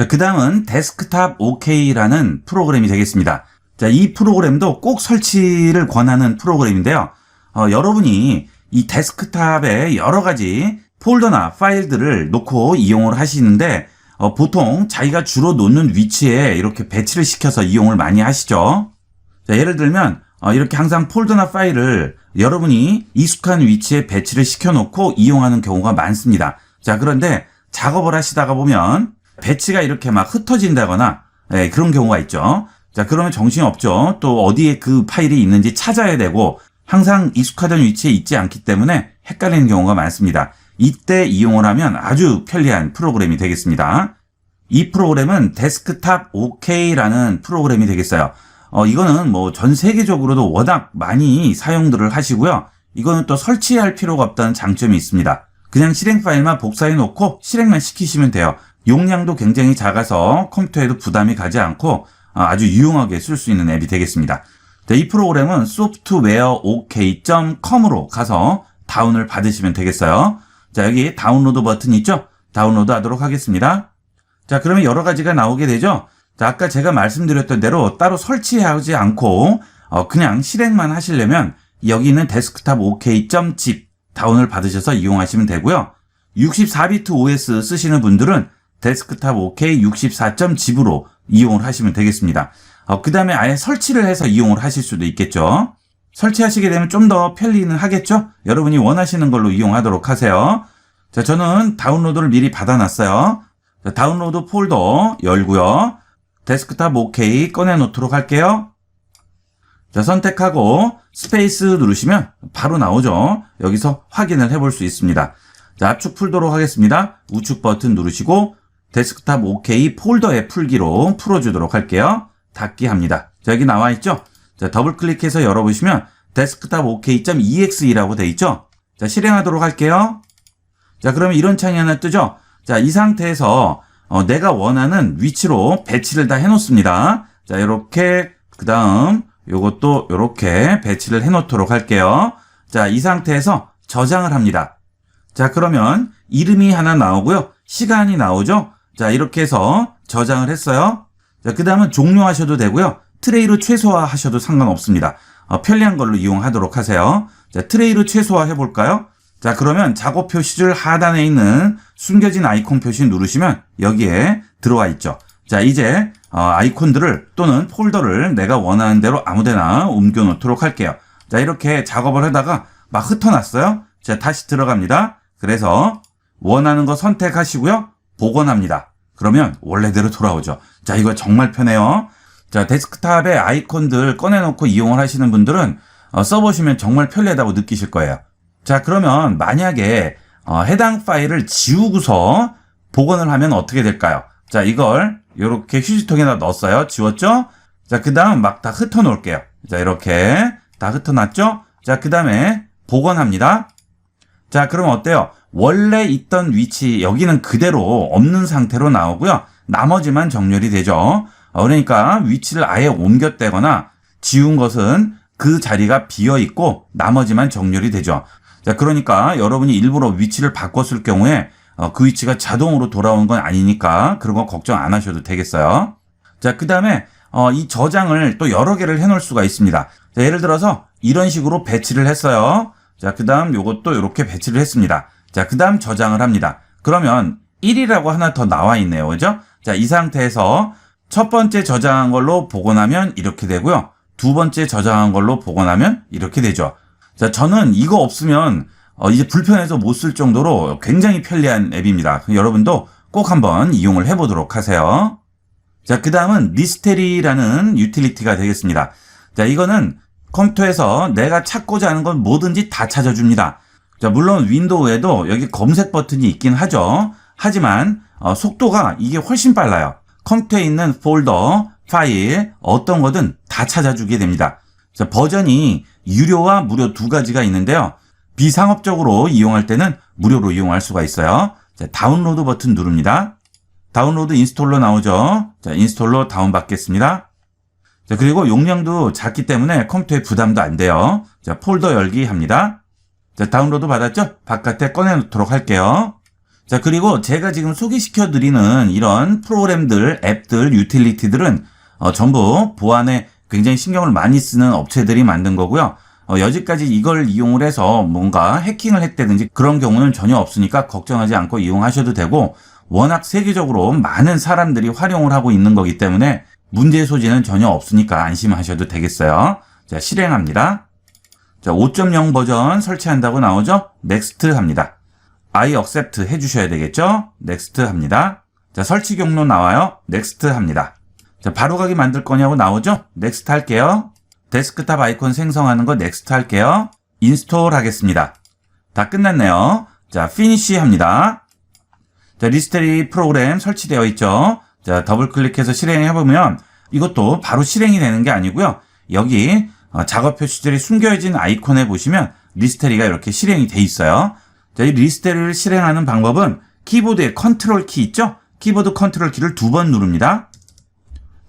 그 다음은 데스크탑 OK라는 프로그램이 되겠습니다. 자, 이 프로그램도 꼭 설치를 권하는 프로그램인데요. 여러분이 이 데스크탑에 여러 가지 폴더나 파일들을 놓고 이용을 하시는데 보통 자기가 주로 놓는 위치에 이렇게 배치를 시켜서 이용을 많이 하시죠. 자, 예를 들면 이렇게 항상 폴더나 파일을 여러분이 익숙한 위치에 배치를 시켜놓고 이용하는 경우가 많습니다. 자, 그런데 작업을 하시다가 보면 배치가 이렇게 막 흩어진다거나 그런 경우가 있죠. 자, 그러면 정신이 없죠. 또 어디에 그 파일이 있는지 찾아야 되고 항상 익숙하던 위치에 있지 않기 때문에 헷갈리는 경우가 많습니다. 이때 이용을 하면 아주 편리한 프로그램이 되겠습니다. 이 프로그램은 데스크탑 OK라는 프로그램이 되겠어요. 이거는 뭐 전 세계적으로도 워낙 많이 사용들을 하시고요. 이거는 또 설치할 필요가 없다는 장점이 있습니다. 그냥 실행 파일만 복사해 놓고 실행만 시키시면 돼요. 용량도 굉장히 작아서 컴퓨터에도 부담이 가지 않고 아주 유용하게 쓸 수 있는 앱이 되겠습니다. 자, 이 프로그램은 softwareok.com으로 가서 다운을 받으시면 되겠어요. 자, 여기 다운로드 버튼 있죠? 다운로드 하도록 하겠습니다. 자, 그러면 여러 가지가 나오게 되죠? 자, 아까 제가 말씀드렸던 대로 따로 설치하지 않고 그냥 실행만 하시려면 여기 있는 데스크탑 OK.zip 다운을 받으셔서 이용하시면 되고요. 64비트 OS 쓰시는 분들은 데스크탑 OK 64.zip으로 이용을 하시면 되겠습니다. 그 다음에 아예 설치를 해서 이용을 하실 수도 있겠죠. 설치하시게 되면 좀 더 편리는 하겠죠? 여러분이 원하시는 걸로 이용하도록 하세요. 자, 저는 다운로드를 미리 받아놨어요. 자, 다운로드 폴더 열고요. 데스크탑 OK 꺼내 놓도록 할게요. 자, 선택하고 스페이스 누르시면 바로 나오죠. 여기서 확인을 해볼 수 있습니다. 자, 압축 풀도록 하겠습니다. 우측 버튼 누르시고 데스크탑 OK 폴더의 풀기로 풀어주도록 할게요. 닫기 합니다. 자, 여기 나와 있죠? 자, 더블 클릭해서 열어보시면 데스크탑 OK.exe라고 되어 있죠? 자, 실행하도록 할게요. 자, 그러면 이런 창이 하나 뜨죠? 자, 이 상태에서 내가 원하는 위치로 배치를 다 해놓습니다. 자, 이렇게 그 다음 요것도 이렇게 배치를 해놓도록 할게요. 자, 이 상태에서 저장을 합니다. 자, 그러면 이름이 하나 나오고요. 시간이 나오죠? 자, 이렇게 해서 저장을 했어요. 자, 그 다음은 종료하셔도 되고요. 트레이로 최소화하셔도 상관없습니다. 편리한 걸로 이용하도록 하세요. 자, 트레이로 최소화 해볼까요? 자, 그러면 작업 표시줄 하단에 있는 숨겨진 아이콘 표시 누르시면 여기에 들어와 있죠. 자, 이제 아이콘들을 또는 폴더를 내가 원하는 대로 아무데나 옮겨 놓도록 할게요. 자, 이렇게 작업을 하다가 막 흩어놨어요. 자, 다시 들어갑니다. 그래서 원하는 거 선택하시고요. 복원합니다. 그러면 원래대로 돌아오죠. 자, 이거 정말 편해요. 자, 데스크탑에 아이콘들 꺼내놓고 이용을 하시는 분들은 써보시면 정말 편리하다고 느끼실 거예요. 자, 그러면 만약에 해당 파일을 지우고서 복원을 하면 어떻게 될까요? 자, 이걸 이렇게 휴지통에다 넣었어요. 지웠죠? 자, 그 다음 막 다 흩어 놓을게요. 자, 이렇게 다 흩어 놨죠? 자, 그 다음에 복원합니다. 자, 그럼 어때요? 원래 있던 위치 여기는 그대로 없는 상태로 나오고요. 나머지만 정렬이 되죠. 그러니까 위치를 아예 옮겼다거나 지운 것은 그 자리가 비어 있고 나머지만 정렬이 되죠. 자, 그러니까 여러분이 일부러 위치를 바꿨을 경우에 그 위치가 자동으로 돌아오는 건 아니니까 그런 거 걱정 안 하셔도 되겠어요. 자, 그 다음에 이 저장을 또 여러 개를 해놓을 수가 있습니다. 자, 예를 들어서 이런 식으로 배치를 했어요. 자, 그 다음 요것도 이렇게 배치를 했습니다. 자, 그 다음 저장을 합니다. 그러면 1이라고 하나 더 나와 있네요. 그죠? 자, 이 상태에서 첫 번째 저장한 걸로 복원하면 이렇게 되고요. 두 번째 저장한 걸로 복원하면 이렇게 되죠. 자, 저는 이거 없으면 이제 불편해서 못 쓸 정도로 굉장히 편리한 앱입니다. 여러분도 꼭 한번 이용을 해보도록 하세요. 자, 그 다음은 리스테리라는 유틸리티가 되겠습니다. 자, 이거는 컴퓨터에서 내가 찾고자 하는 건 뭐든지 다 찾아줍니다. 자, 물론 윈도우에도 여기 검색 버튼이 있긴 하죠. 하지만 속도가 이게 훨씬 빨라요. 컴퓨터에 있는 폴더, 파일, 어떤 거든 다 찾아주게 됩니다. 자, 버전이 유료와 무료 두 가지가 있는데요. 비상업적으로 이용할 때는 무료로 이용할 수가 있어요. 자, 다운로드 버튼 누릅니다. 다운로드 인스톨러 나오죠. 자, 인스톨러 다운받겠습니다. 자, 그리고 용량도 작기 때문에 컴퓨터에 부담도 안 돼요. 자, 폴더 열기 합니다. 자, 다운로드 받았죠? 바깥에 꺼내놓도록 할게요. 자, 그리고 제가 지금 소개시켜 드리는 이런 프로그램들, 앱들, 유틸리티들은 전부 보안에 굉장히 신경을 많이 쓰는 업체들이 만든 거고요. 여지까지 이걸 이용을 해서 뭔가 해킹을 했다든지 그런 경우는 전혀 없으니까 걱정하지 않고 이용하셔도 되고, 워낙 세계적으로 많은 사람들이 활용을 하고 있는 거기 때문에 문제의 소지는 전혀 없으니까 안심하셔도 되겠어요. 자, 실행합니다. 자, 5.0 버전 설치한다고 나오죠? Next 합니다. I accept 해주셔야 되겠죠? Next 합니다. 자, 설치 경로 나와요. Next 합니다. 자, 바로가기 만들 거냐고 나오죠? Next 할게요. 데스크탑 아이콘 생성하는 거 Next 할게요. 인스톨 하겠습니다. 다 끝났네요. 자, Finish 합니다. 자, 리스테리 프로그램 설치되어 있죠? 자, 더블 클릭해서 실행해보면 이것도 바로 실행이 되는 게 아니고요. 여기 작업 표시들이 숨겨진 아이콘에 보시면 리스테리가 이렇게 실행이 돼 있어요. 자, 이 리스테리를 실행하는 방법은 키보드에 컨트롤 키 있죠? 키보드 컨트롤 키를 2번 누릅니다.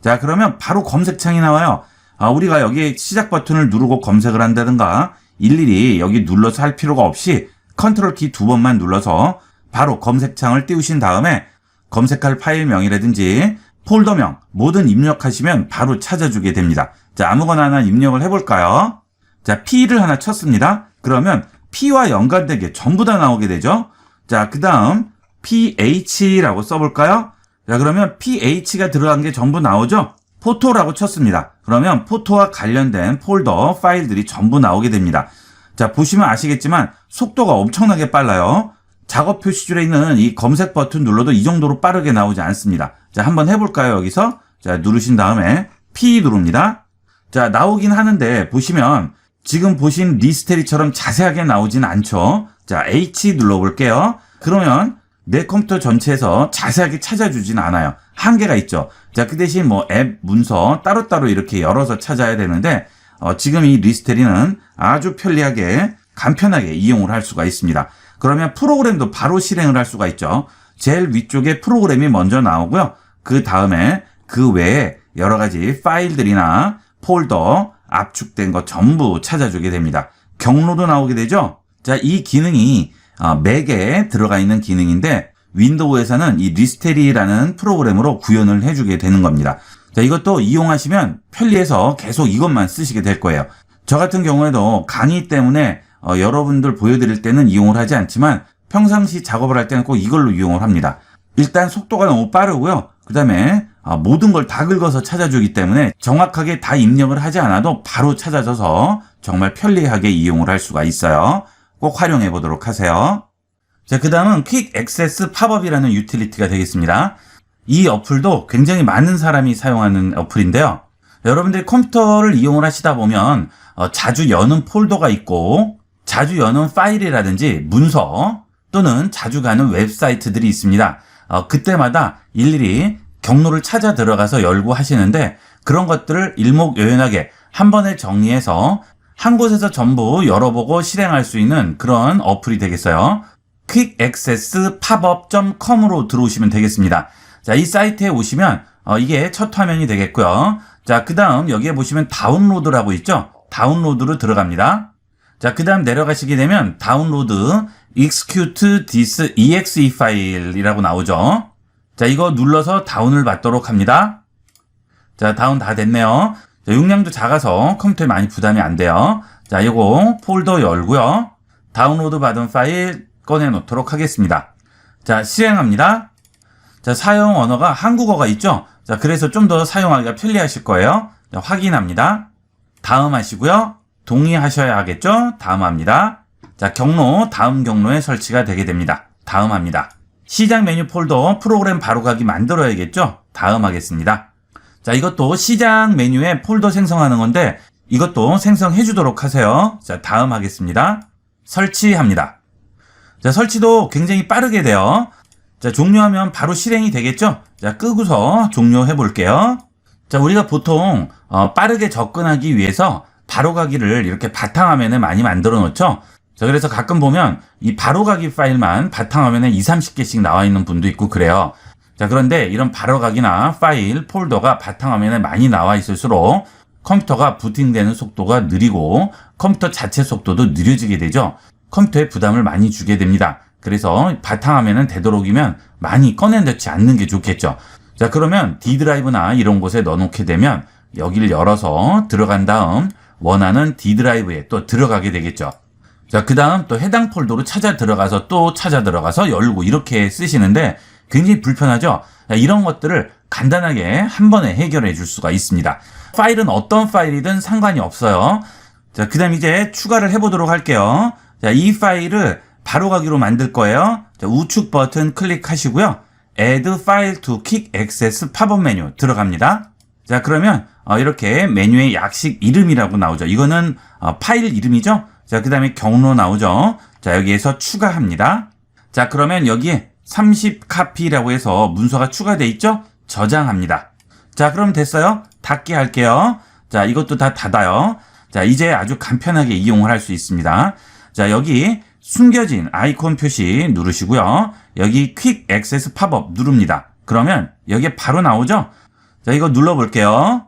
자, 그러면 바로 검색창이 나와요. 우리가 여기 시작 버튼을 누르고 검색을 한다든가 일일이 여기 눌러서 할 필요가 없이 컨트롤 키 2번만 눌러서 바로 검색창을 띄우신 다음에 검색할 파일명이라든지 폴더명 뭐든 입력하시면 바로 찾아주게 됩니다. 자, 아무거나 하나 입력을 해볼까요? 자, P를 하나 쳤습니다. 그러면 P와 연관되게 전부 다 나오게 되죠. 자, 그 다음 PH라고 써볼까요? 자, 그러면 PH가 들어간 게 전부 나오죠. 포토라고 쳤습니다. 그러면 포토와 관련된 폴더 파일들이 전부 나오게 됩니다. 자, 보시면 아시겠지만 속도가 엄청나게 빨라요. 작업 표시줄에 있는 이 검색 버튼 눌러도 이 정도로 빠르게 나오지 않습니다. 자, 한번 해볼까요? 여기서 자, 누르신 다음에 P 누릅니다. 자, 나오긴 하는데 보시면 지금 보신 리스테리처럼 자세하게 나오진 않죠. 자, H 눌러볼게요. 그러면 내 컴퓨터 전체에서 자세하게 찾아주진 않아요. 한계가 있죠. 자, 그 대신 뭐 앱 문서 따로따로 이렇게 열어서 찾아야 되는데 지금 이 리스테리는 아주 편리하게 간편하게 이용을 할 수가 있습니다. 그러면 프로그램도 바로 실행을 할 수가 있죠. 제일 위쪽에 프로그램이 먼저 나오고요. 그 다음에 그 외에 여러 가지 파일들이나 폴더 압축된 거 전부 찾아주게 됩니다. 경로도 나오게 되죠. 자, 이 기능이 맥에 들어가 있는 기능인데 윈도우에서는 이 리스테리라는 프로그램으로 구현을 해주게 되는 겁니다. 자, 이것도 이용하시면 편리해서 계속 이것만 쓰시게 될 거예요. 저 같은 경우에도 강의 때문에 여러분들 보여드릴 때는 이용을 하지 않지만 평상시 작업을 할 때는 꼭 이걸로 이용을 합니다. 일단 속도가 너무 빠르고요. 그 다음에 모든 걸 다 긁어서 찾아주기 때문에 정확하게 다 입력을 하지 않아도 바로 찾아져서 정말 편리하게 이용을 할 수가 있어요. 꼭 활용해 보도록 하세요. 자, 그 다음은 퀵 액세스 팝업이라는 유틸리티가 되겠습니다. 이 어플도 굉장히 많은 사람이 사용하는 어플인데요. 여러분들이 컴퓨터를 이용을 하시다 보면 자주 여는 폴더가 있고 자주 여는 파일이라든지 문서 또는 자주 가는 웹사이트들이 있습니다. 그때마다 일일이 경로를 찾아 들어가서 열고 하시는데 그런 것들을 일목요연하게 한 번에 정리해서 한 곳에서 전부 열어보고 실행할 수 있는 그런 어플이 되겠어요. quickaccesspopup.com으로 들어오시면 되겠습니다. 자, 이 사이트에 오시면 이게 첫 화면이 되겠고요. 자, 그 다음 여기에 보시면 다운로드라고 있죠? 다운로드로 들어갑니다. 자, 그 다음 내려가시게 되면 다운로드 execute this exe 파일이라고 나오죠. 자, 이거 눌러서 다운을 받도록 합니다. 자, 다운 다 됐네요. 자, 용량도 작아서 컴퓨터에 많이 부담이 안 돼요. 자, 이거 폴더 열고요. 다운로드 받은 파일 꺼내 놓도록 하겠습니다. 자, 실행합니다. 자, 사용 언어가 한국어가 있죠? 자, 그래서 좀 더 사용하기가 편리하실 거예요. 자, 확인합니다. 다음 하시고요. 동의하셔야 하겠죠? 다음 합니다. 자, 경로, 다음 경로에 설치가 되게 됩니다. 다음 합니다. 시작 메뉴 폴더 프로그램 바로가기 만들어야겠죠? 다음 하겠습니다. 자, 이것도 시작 메뉴에 폴더 생성하는 건데 이것도 생성해 주도록 하세요. 자, 다음 하겠습니다. 설치합니다. 자, 설치도 굉장히 빠르게 돼요. 자, 종료하면 바로 실행이 되겠죠? 자, 끄고서 종료해 볼게요. 자, 우리가 보통 빠르게 접근하기 위해서 바로가기를 이렇게 바탕화면에 많이 만들어 놓죠? 자, 그래서 가끔 보면 이 바로가기 파일만 바탕화면에 20-30개씩 나와 있는 분도 있고 그래요. 자, 그런데 이런 바로가기나 파일, 폴더가 바탕화면에 많이 나와 있을수록 컴퓨터가 부팅되는 속도가 느리고 컴퓨터 자체 속도도 느려지게 되죠. 컴퓨터에 부담을 많이 주게 됩니다. 그래서 바탕화면은 되도록이면 많이 꺼내놓지 않는 게 좋겠죠. 자, 그러면 D 드라이브나 이런 곳에 넣어놓게 되면 여기를 열어서 들어간 다음 원하는 D 드라이브에 또 들어가게 되겠죠. 자, 그 다음 또 해당 폴더로 찾아 들어가서 또 찾아 들어가서 열고 이렇게 쓰시는데 굉장히 불편하죠. 자, 이런 것들을 간단하게 한 번에 해결해 줄 수가 있습니다. 파일은 어떤 파일이든 상관이 없어요. 자, 그 다음 이제 추가를 해보도록 할게요. 자, 이 파일을 바로가기로 만들 거예요. 자, 우측 버튼 클릭하시고요. Add File to Quick Access 팝업 메뉴 들어갑니다. 자, 그러면 이렇게 메뉴에 약식 이름이라고 나오죠. 이거는 파일 이름이죠. 자, 그 다음에 경로 나오죠. 자, 여기에서 추가합니다. 자, 그러면 여기에 30카피라고 해서 문서가 추가되어 있죠. 저장합니다. 자, 그럼 됐어요. 닫기 할게요. 자, 이것도 다 닫아요. 자, 이제 아주 간편하게 이용을 할 수 있습니다. 자, 여기 숨겨진 아이콘 표시 누르시고요. 여기 퀵 액세스 팝업 누릅니다. 그러면 여기에 바로 나오죠? 자, 이거 눌러볼게요.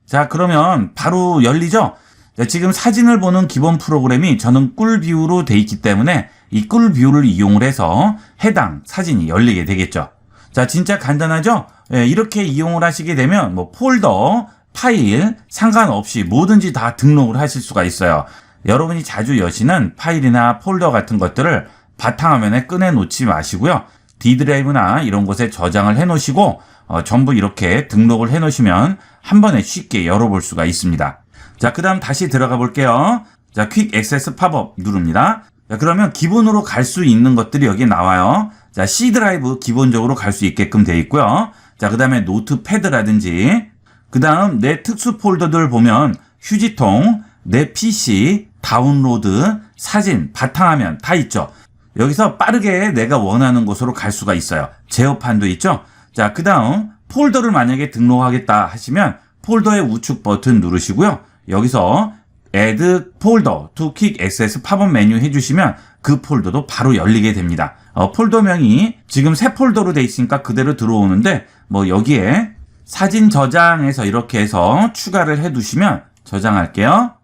자, 그러면 바로 열리죠? 자, 지금 사진을 보는 기본 프로그램이 저는 꿀뷰로 돼 있기 때문에 이 꿀뷰를 이용을 해서 해당 사진이 열리게 되겠죠. 자, 진짜 간단하죠? 예, 이렇게 이용을 하시게 되면 뭐 폴더, 파일 상관없이 뭐든지 다 등록을 하실 수가 있어요. 여러분이 자주 여시는 파일이나 폴더 같은 것들을 바탕화면에 꺼내 놓지 마시고요. D 드라이브나 이런 곳에 저장을 해 놓으시고 전부 이렇게 등록을 해 놓으시면 한 번에 쉽게 열어볼 수가 있습니다. 자, 그 다음 다시 들어가 볼게요. 자, 퀵 액세스 팝업 누릅니다. 자, 그러면 기본으로 갈 수 있는 것들이 여기 나와요. 자, C 드라이브 기본적으로 갈 수 있게끔 되어 있고요. 자, 그 다음에 노트패드라든지 그 다음 내 특수 폴더들 보면 휴지통, 내 PC, 다운로드, 사진, 바탕화면 다 있죠. 여기서 빠르게 내가 원하는 곳으로 갈 수가 있어요. 제어판도 있죠. 자, 그 다음 폴더를 만약에 등록하겠다 하시면 폴더의 우측 버튼 누르시고요. 여기서 Add Folder to Quick Access 팝업 메뉴 해주시면 그 폴더도 바로 열리게 됩니다. 폴더명이 지금 새 폴더로 돼 있으니까 그대로 들어오는데 뭐 여기에 사진 저장해서 이렇게 해서 추가를 해두시면 저장할게요.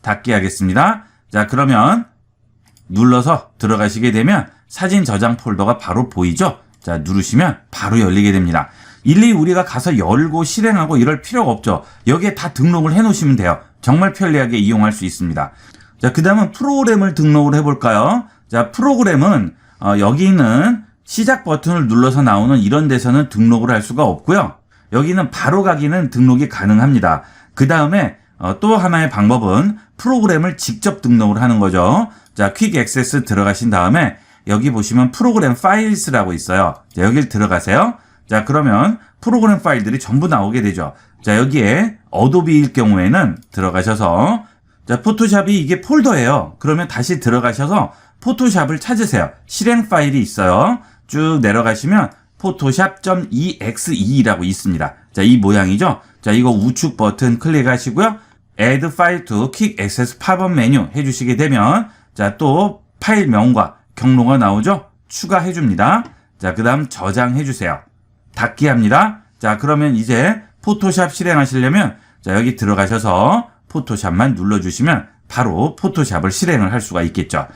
닫기 하겠습니다. 자, 그러면 눌러서 들어가시게 되면 사진 저장 폴더가 바로 보이죠? 자, 누르시면 바로 열리게 됩니다. 일일이 우리가 가서 열고 실행하고 이럴 필요가 없죠. 여기에 다 등록을 해 놓으시면 돼요. 정말 편리하게 이용할 수 있습니다. 자, 그 다음은 프로그램을 등록을 해볼까요? 자, 프로그램은 여기 있는 시작 버튼을 눌러서 나오는 이런 데서는 등록을 할 수가 없고요. 여기는 바로가기는 등록이 가능합니다. 그 다음에 또 하나의 방법은 프로그램을 직접 등록을 하는 거죠. 자, 퀵 액세스 들어가신 다음에 여기 보시면 프로그램 파일스라고 있어요. 자, 여길 들어가세요. 자, 그러면 프로그램 파일들이 전부 나오게 되죠. 자, 여기에 어도비일 경우에는 들어가셔서, 자, 포토샵이 이게 폴더예요. 그러면 다시 들어가셔서 포토샵을 찾으세요. 실행 파일이 있어요. 쭉 내려가시면 photoshop.exe 라고 있습니다. 자, 이 모양이죠. 자, 이거 우측 버튼 클릭하시고요. Add File to Quick Access 팝업 메뉴 해주시게 되면, 자, 또 파일명과 경로가 나오죠. 추가해줍니다. 자, 그 다음 저장해주세요. 닫기 합니다. 자, 그러면 이제 포토샵 실행하시려면, 자, 여기 들어가셔서 포토샵만 눌러주시면 바로 포토샵을 실행을 할 수가 있겠죠.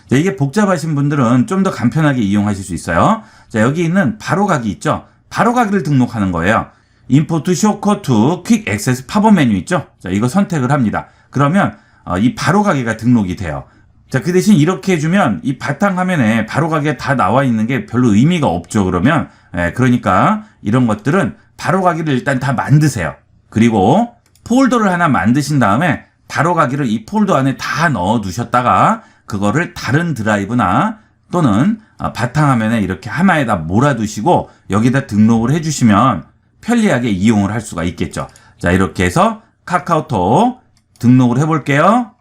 자, 이게 복잡하신 분들은 좀 더 간편하게 이용하실 수 있어요. 자, 여기 있는 바로가기 있죠. 바로가기를 등록하는 거예요. Import Shortcut to Quick Access 팝업 메뉴 있죠. 자, 이거 선택을 합니다. 그러면 이 바로가기가 등록이 돼요. 자, 그 대신 이렇게 해주면 이 바탕화면에 바로가기가 다 나와 있는 게 별로 의미가 없죠. 그러면 그러니까 이런 것들은 바로가기를 일단 다 만드세요. 그리고 폴더를 하나 만드신 다음에 바로가기를 이 폴더 안에 다 넣어 두셨다가 그거를 다른 드라이브나 또는 바탕화면에 이렇게 하나에다 몰아두시고 여기다 등록을 해주시면 편리하게 이용을 할 수가 있겠죠. 자, 이렇게 해서 카카오톡 등록을 해볼게요.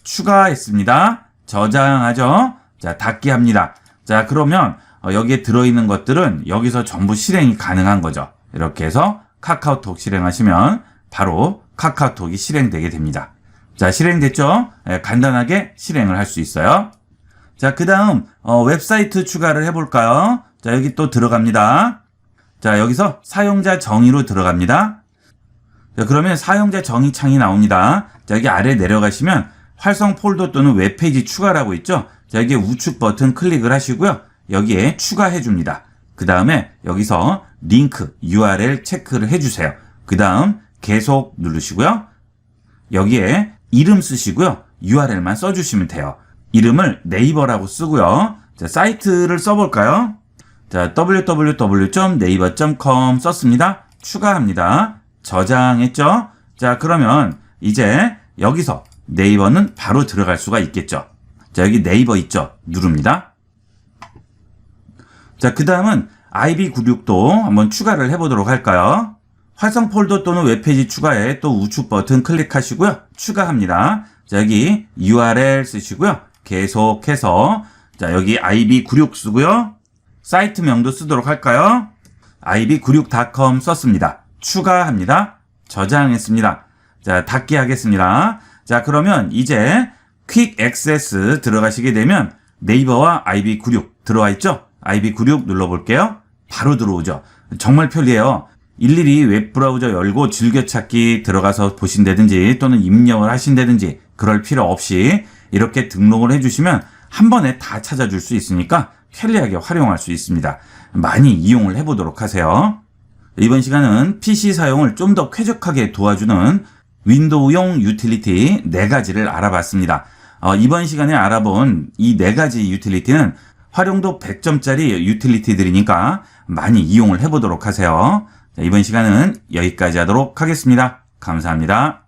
추가했습니다. 저장하죠. 자, 닫기 합니다. 자, 그러면 여기에 들어있는 것들은 여기서 전부 실행이 가능한 거죠. 이렇게 해서 카카오톡 실행하시면 바로 카카오톡이 실행되게 됩니다. 자, 실행됐죠? 간단하게 실행을 할 수 있어요. 자, 그 다음 웹사이트 추가를 해볼까요? 자, 여기 또 들어갑니다. 자, 여기서 사용자 정의로 들어갑니다. 자, 그러면 사용자 정의 창이 나옵니다. 자, 여기 아래 내려가시면 활성 폴더 또는 웹페이지 추가라고 있죠? 자, 여기 우측 버튼 클릭을 하시고요. 여기에 추가해 줍니다. 그 다음에 여기서 링크 URL 체크를 해주세요. 그 다음 계속 누르시고요. 여기에 이름 쓰시고요. URL만 써주시면 돼요. 이름을 네이버라고 쓰고요. 자, 사이트를 써볼까요? 자, www.naver.com 썼습니다. 추가합니다. 저장했죠? 자, 그러면 이제 여기서 네이버는 바로 들어갈 수가 있겠죠. 자, 여기 네이버 있죠? 누릅니다. 자, 그 다음은 IB96도 한번 추가를 해보도록 할까요? 활성 폴더 또는 웹페이지 추가에 또 우측 버튼 클릭하시고요. 추가합니다. 자, 여기 URL 쓰시고요. 계속해서 자, 여기 IB96 쓰고요. 사이트명도 쓰도록 할까요? IB96.com 썼습니다. 추가합니다. 저장했습니다. 자, 닫기 하겠습니다. 자, 그러면 이제 퀵 액세스 들어가시게 되면 네이버와 IB96 들어와 있죠? IB96 눌러볼게요. 바로 들어오죠. 정말 편리해요. 일일이 웹브라우저 열고 즐겨찾기 들어가서 보신다든지 또는 입력을 하신다든지 그럴 필요 없이 이렇게 등록을 해주시면 한 번에 다 찾아줄 수 있으니까 편리하게 활용할 수 있습니다. 많이 이용을 해보도록 하세요. 이번 시간은 PC 사용을 좀 더 쾌적하게 도와주는 윈도우용 유틸리티 4가지를 알아봤습니다. 이번 시간에 알아본 이 4가지 유틸리티는 활용도 100점짜리 유틸리티들이니까 많이 이용을 해보도록 하세요. 자, 이번 시간은 여기까지 하도록 하겠습니다. 감사합니다.